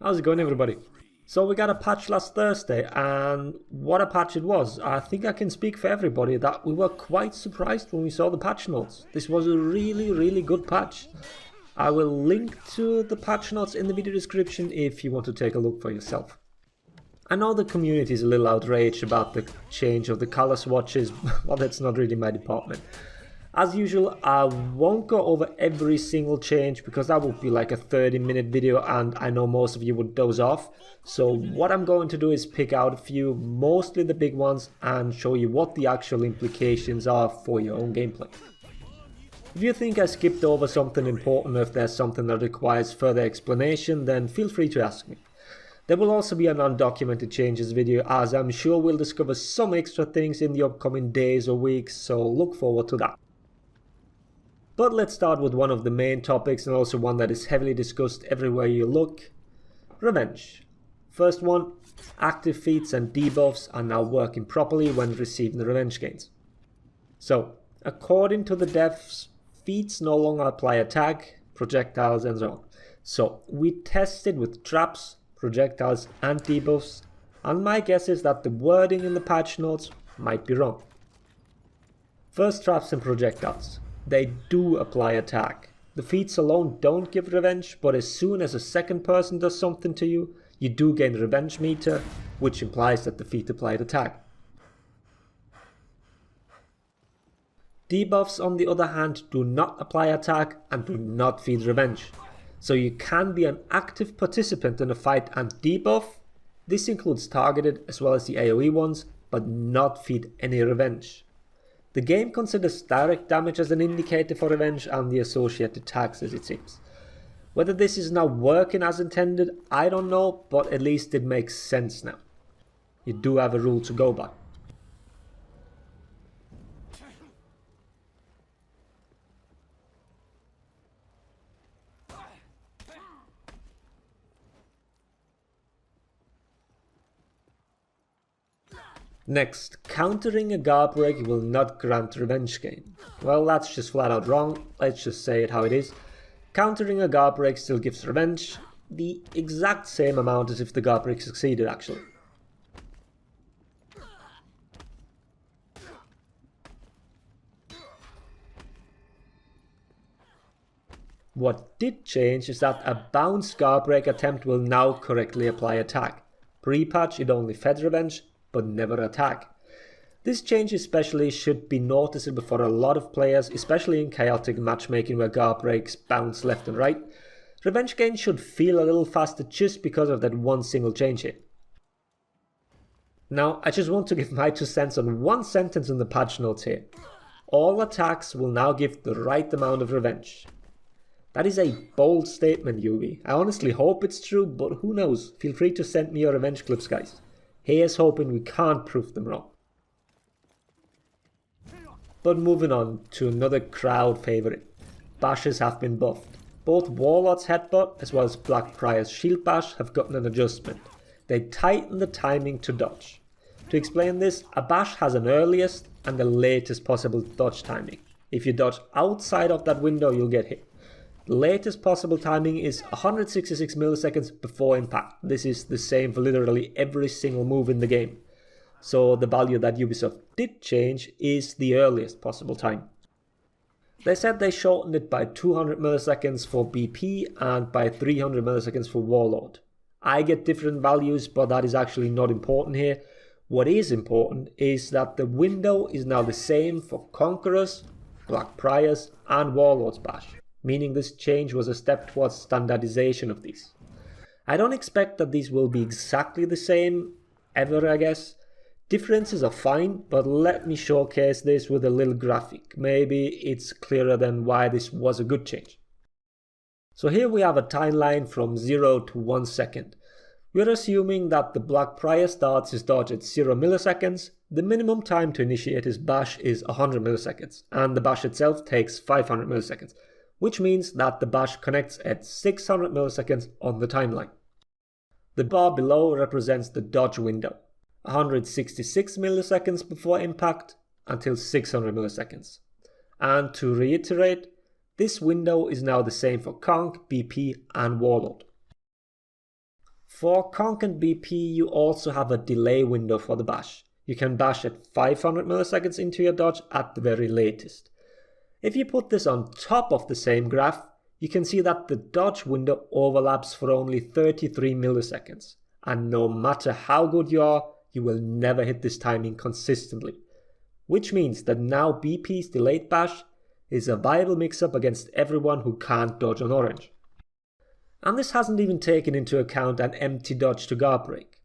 How's it going, everybody? So we got a patch last Thursday, and what a patch it was. I think I can speak for everybody that we were quite surprised when we saw the patch notes. This was a really good patch. I will link to the patch notes in the video description if you want to take a look for yourself. I know the community is a little outraged about the change of the color swatches, but that's not really my department. As usual, I won't go over every single change because that would be like a 30-minute video and I know most of you would doze off. So what I'm going to do is pick out a few, mostly the big ones, and show you what the actual implications are for your own gameplay. If you think I skipped over something important or if there's something that requires further explanation, then feel free to ask me. There will also be an undocumented changes video, as I'm sure we'll discover some extra things in the upcoming days or weeks, so look forward to that. But let's start with one of the main topics and also one that is heavily discussed everywhere you look: revenge. First one, active feats and debuffs are now working properly when receiving the revenge gains. So, according to the devs, feats no longer apply attack, projectiles and so on. So, we tested with traps, projectiles and debuffs, and my guess is that the wording in the patch notes might be wrong. First, traps and projectiles. They do apply attack. The feats alone don't give revenge, but as soon as a second person does something to you, you do gain revenge meter, which implies that the feat applied attack. Debuffs, on the other hand, do not apply attack and do not feed revenge. So you can be an active participant in a fight and debuff. This includes targeted as well as the AoE ones, but not feed any revenge. The game considers direct damage as an indicator for revenge and the associated taxes, it seems. Whether this is now working as intended, I don't know, but at least it makes sense now. You do have a rule to go by. Next, countering a guard break will not grant revenge gain. Well, that's just flat out wrong, let's just say it how it is. Countering a guard break still gives revenge, the exact same amount as if the guard break succeeded actually. What did change is that a bounced guard break attempt will now correctly apply attack. Pre-patch it only fed revenge, but never attack. This change especially should be noticeable for a lot of players, especially in chaotic matchmaking where guard breaks bounce left and right. Revenge gain should feel a little faster just because of that one single change here. Now, I just want to give my 2 cents on one sentence in the patch notes here. All attacks will now give the right amount of revenge. That is a bold statement, Yubi. I honestly hope it's true, but who knows? Feel free to send me your revenge clips, guys. Here's hoping we can't prove them wrong. But moving on to another crowd favourite. Bashes have been buffed. Both Warlord's Headbutt as well as Blackbriar's Shield Bash have gotten an adjustment. They tighten the timing to dodge. To explain this, a bash has an earliest and the latest possible dodge timing. If you dodge outside of that window, you'll get hit. The latest possible timing is 166 milliseconds before impact. This is the same for literally every single move in the game. So the value that Ubisoft did change is the earliest possible time. They said they shortened it by 200 milliseconds for BP and by 300 milliseconds for Warlord. I get different values, but that is actually not important here. What is important is that the window is now the same for Conquerors, Blackbriars and Warlord's Bash, meaning this change was a step towards standardization of these. I don't expect that these will be exactly the same ever, I guess. Differences are fine, but let me showcase this with a little graphic. Maybe it's clearer than why this was a good change. So here we have a timeline from 0 to 1 second. We're assuming that the Blackbriar starts his dodge at 0 milliseconds, the minimum time to initiate his bash is 100 milliseconds, and the bash itself takes 500 milliseconds, which means that the bash connects at 600 milliseconds on the timeline. The bar below represents the dodge window, 166 milliseconds before impact until 600 milliseconds. And to reiterate, this window is now the same for Conk, BP and Warlord. For Conk and BP, you also have a delay window for the bash. You can bash at 500 milliseconds into your dodge at the very latest. If you put this on top of the same graph, you can see that the dodge window overlaps for only 33 milliseconds. And no matter how good you are, you will never hit this timing consistently. Which means that now BP's delayed bash is a viable mix-up against everyone who can't dodge on orange. And this hasn't even taken into account an empty dodge to guard break.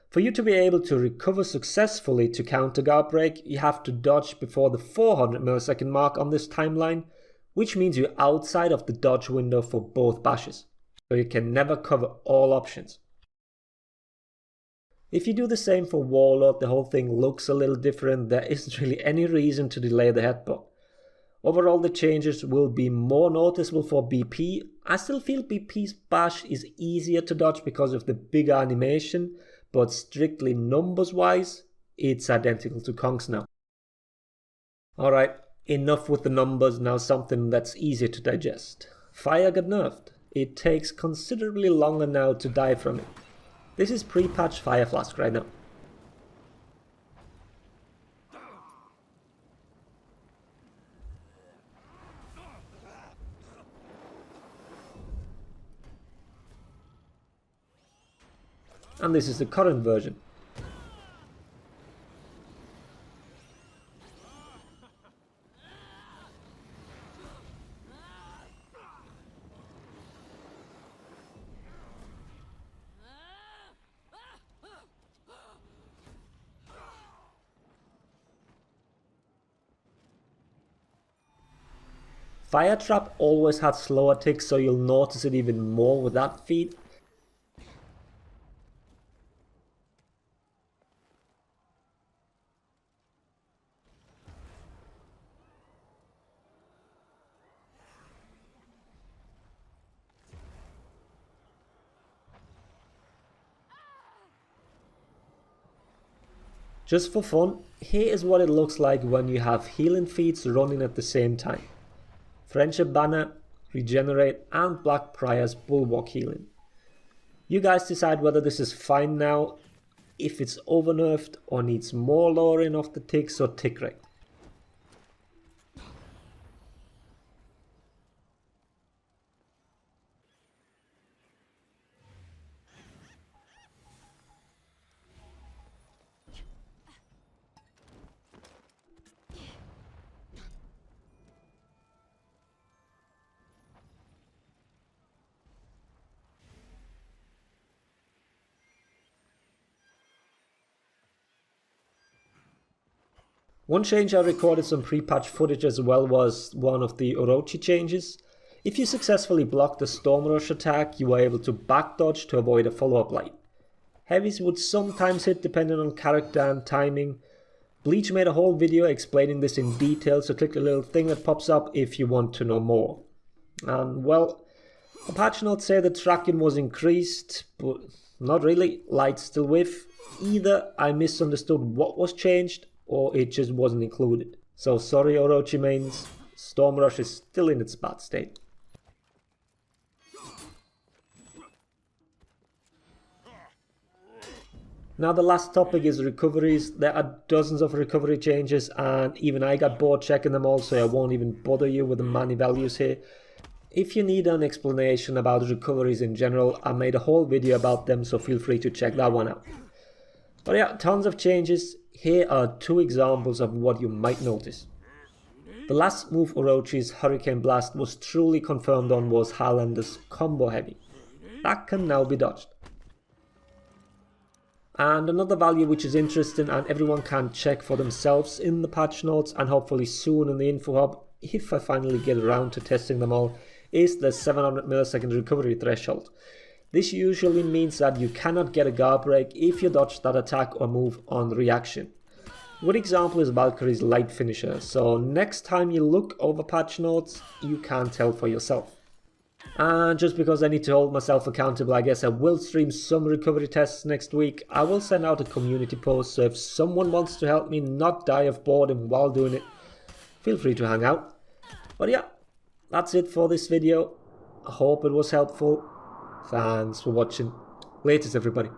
For you to be able to recover successfully to counter guard break, you have to dodge before the 400 millisecond mark on this timeline, which means you're outside of the dodge window for both bashes, so you can never cover all options. If you do the same for Warlord, the whole thing looks a little different. There isn't really any reason to delay the headbutt. Overall, the changes will be more noticeable for BP. I still feel BP's bash is easier to dodge because of the bigger animation, but strictly numbers wise, it's identical to Conk's now. Alright, enough with the numbers, now something that's easier to digest. Fire got nerfed. It takes considerably longer now to die from it. This is pre-patch Fire Flask right now. And this is the current version. Fire Trap always had slower ticks, so you'll notice it even more with that feat. Just for fun, here is what it looks like when you have healing feats running at the same time. Friendship Banner, Regenerate and Black Prior's Bulwark healing. You guys decide whether this is fine now, if it's overnerfed or needs more lowering of the ticks or tick rate. One change I recorded some pre-patch footage as well was one of the Orochi changes. If you successfully blocked a Storm Rush attack, you were able to back dodge to avoid a follow-up light. Heavies would sometimes hit depending on character and timing. Bleach made a whole video explaining this in detail, so click the little thing that pops up if you want to know more. And well, the patch notes say the tracking was increased, but not really, lights still whiff. Either I misunderstood what was changed, or it just wasn't included. So sorry Orochi mains, Storm Rush is still in its bad state. Now the last topic is recoveries. There are dozens of recovery changes and even I got bored checking them all, so I won't even bother you with the money values here. If you need an explanation about recoveries in general, I made a whole video about them, so feel free to check that one out. But yeah, tons of changes. Here are two examples of what you might notice. The last move Orochi's Hurricane Blast was truly confirmed on was Highlander's Combo Heavy. That can now be dodged. And another value which is interesting and everyone can check for themselves in the patch notes and hopefully soon in the info hub, if I finally get around to testing them all, is the 700 millisecond recovery threshold. This usually means that you cannot get a guard break if you dodge that attack or move on reaction. A good example is Valkyrie's light finisher, so next time you look over patch notes, you can tell for yourself. And just because I need to hold myself accountable, I guess I will stream some recovery tests next week. I will send out a community post, so if someone wants to help me not die of boredom while doing it, feel free to hang out. But yeah, that's it for this video. I hope it was helpful. Thanks for watching. Latest, everybody.